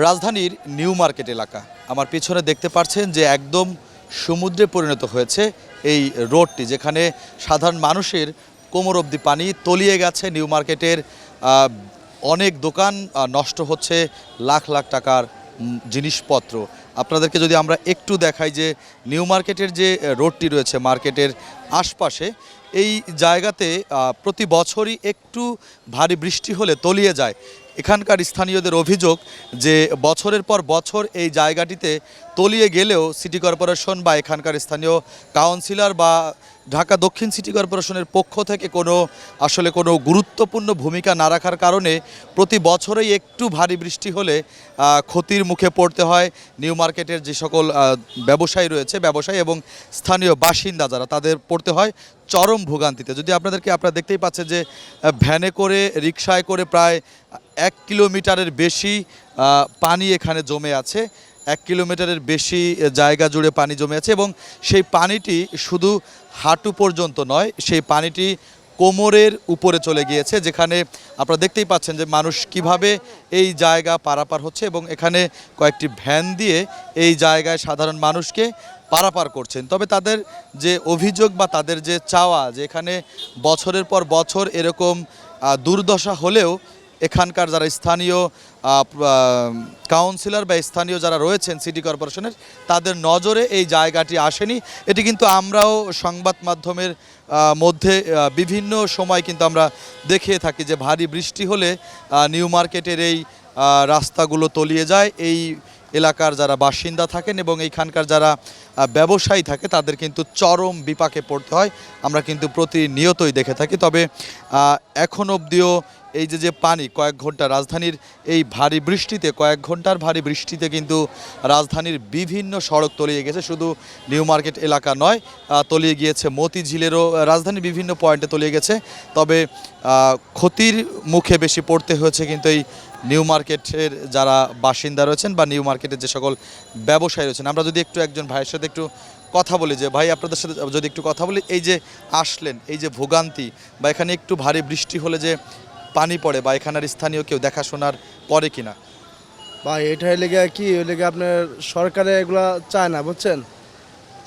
রাজধানীর new market এলাকা আমার পেছনে দেখতে পাচ্ছেন যে একদম সমুদ্রে পরিণত হয়েছে এই রোডটি, যেখানে সাধারণ মানুষের কোমর অবধি পানি তলিয়ে গেছে। নিউ মার্কেটের অনেক দোকান নষ্ট হচ্ছে, লাখ লাখ টাকার জিনিসপত্র। আপনাদেরকে যদি আমরা একটু দেখাই যে নিউ মার্কেটের যে রোডটি রয়েছে মার্কেটের আশপাশে, এই জায়গাতে প্রতি বছরই একটু ভারী বৃষ্টি হলে তলিয়ে যায়। এখানকার স্থানীয়দের অভিযোগ যে বছরের পর বছর এই জায়গাটিতে তলিয়ে গেলেও সিটি কর্পোরেশন বা এখানকার স্থানীয় কাউন্সিলর বা ঢাকা দক্ষিণ সিটি কর্পোরেশনের পক্ষ থেকে কোনো গুরুত্বপূর্ণ ভূমিকা না রাখার কারণে প্রতি বছরেই একটু ভারী বৃষ্টি হলে ক্ষতির মুখে পড়তে হয় নিউ মার্কেটের যে সকল ব্যবসায়ী রয়েছে, ব্যবসায়ী এবং স্থানীয় বাসিন্দা যারা, তাদের পড়তে হয় চরম ভোগান্তিতে। যদি আপনারা দেখতেই পাচ্ছেন যে ভ্যানে করে, রিকশায় করে প্রায় 1 কিলোমিটারের বেশি পানি এখানে জমে আছে। 1 কিলোমিটারের বেশি জায়গা জুড়ে পানি জমে আছে এবং সেই পানিটি শুধু হাঁটু পর্যন্ত নয়, সেই পানিটি কোমরের উপরে চলে গিয়েছে, যেখানে আপনারা দেখতেই পাচ্ছেন যে মানুষ কিভাবে এই জায়গা পারাপার হচ্ছে এবং এখানে কয়েকটি ভ্যান দিয়ে এই জায়গায় সাধারণ মানুষকে পারাপার করছেন। তবে তাদের যে অভিযোগ বা তাদের যে চাওয়া, যে এখানে বছরের পর বছর এরকম দুর্দশা হলেও এখানকার যারা স্থানীয় কাউন্সিলর বা স্থানীয় যারা রয়েছেন সিটি কর্পোরেশনের, তাদের নজরে এই জায়গাটি আসেনি। এটি কিন্তু আমরাও সংবাদ মাধ্যমের মধ্যে বিভিন্ন সময় কিন্তু আমরা দেখিয়ে থাকি যে ভারী বৃষ্টি হলে নিউ মার্কেটের এই রাস্তাগুলো তলিয়ে যায়। এই এলাকার যারা বাসিন্দা থাকেন এবং এইখানকার যারা ব্যবসায়ী থাকে, তাদের কিন্তু চরম বিপাকে পড়তে হয়, আমরা কিন্তু প্রতিনিয়তই দেখে থাকি। তবে এখন অবধিও এই যে পানি কয়েক ঘন্টা রাজধানীর এই ভারী বৃষ্টিতে, কয়েক ঘন্টার ভারী বৃষ্টিতে কিন্তু রাজধানীর বিভিন্ন সড়ক তলিয়ে গেছে। শুধু নিউ মার্কেট এলাকা নয়, তলিয়ে গিয়েছে মতিঝিলেরও, রাজধানীর বিভিন্ন পয়েন্টে তলিয়ে গেছে। তবে ক্ষতির মুখে বেশি পড়তে হয়েছে কিন্তু এই নিউ মার্কেটের যারা বাসিন্দা রয়েছেন বা নিউ মার্কেটের যে সকল ব্যবসায়ী রয়েছেন। আমরা যদি একটু একজন ভাইয়ের সাথে একটু কথা বলি, যে ভাই আপনাদের সাথে যদি একটু কথা বলি, এই যে আসলেন, এই যে ভোগান্তি বা এখানে একটু ভারী বৃষ্টি হলে যে পানি পড়ে বা এখানের স্থানীয় কেউ দেখাশোনার পরে কিনা? ভাই এটা লেগে কি লেগে আপনার সরকারে এগুলা চায় না, বুঝছেন?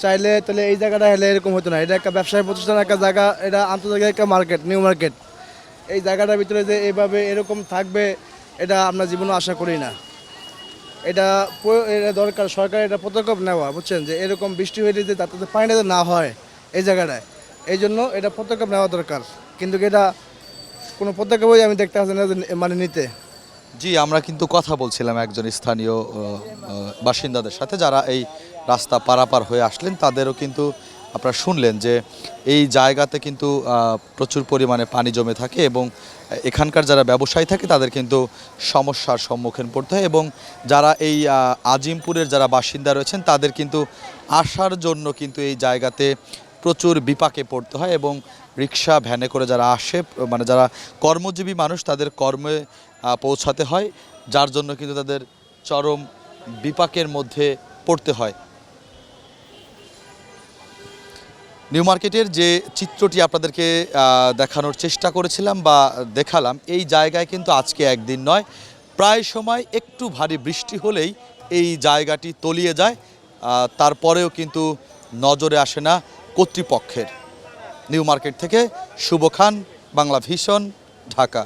চাইলে তাহলে এই জায়গাটা হলে এরকম হতো না। এটা একটা ব্যবসায়ী প্রতিষ্ঠান, একটা জায়গা, এটা আন্তর্জাতিক একটা মার্কেট, নিউ মার্কেট। এই জায়গাটার ভিতরে যে এইভাবে এরকম থাকবে, এটা আমরা জীবনে আশা করি না। এটা দরকার সরকারের এটা পদক্ষেপ নেওয়া, বুঝছেন? যে এরকম বৃষ্টি হইলে যে যাতে পানিটা না হয় এই জায়গাটায়, এই জন্য এটা পদক্ষেপ নেওয়া দরকার। কিন্তু এটা কোনো পদক্ষেপই আমি দেখতে পাচ্ছি না মানে নিতে। জি, আমরা কিন্তু কথা বলছিলাম একজন স্থানীয় বাসিন্দাদের সাথে, যারা এই রাস্তা পারাপার হয়ে আসলেন। তাদেরও কিন্তু আপনারা শুনলেন যে এই জায়গাতে কিন্তু প্রচুর পরিমাণে পানি জমে থাকে এবং এখানকার যারা ব্যবসায়ী থাকে তাদের কিন্তু সমস্যার সম্মুখীন পড়তে হয় এবং যারা এই আজিমপুরের যারা বাসিন্দা রয়েছেন তাদের কিন্তু আসার জন্য কিন্তু এই জায়গাতে প্রচুর বিপাকে পড়তে হয় এবং রিক্সা, ভ্যানে করে যারা আসে, মানে যারা কর্মজীবী মানুষ, তাদের কর্মে পৌঁছাতে হয়, যার জন্য কিন্তু তাদের চরম বিপাকের মধ্যে পড়তে হয়। নিউ মার্কেটের যে চিত্রটি আপনাদেরকে দেখানোর চেষ্টা করেছিলাম বা দেখালাম, এই জায়গায় কিন্তু আজকে একদিন নয়, প্রায় সময় একটু ভারী বৃষ্টি হলেই এই জায়গাটি তলিয়ে যায়, তারপরেও কিন্তু নজরে আসে না কর্তৃপক্ষের। নিউ মার্কেট থেকে শুভ খান, বাংলা ভিশন, ঢাকা।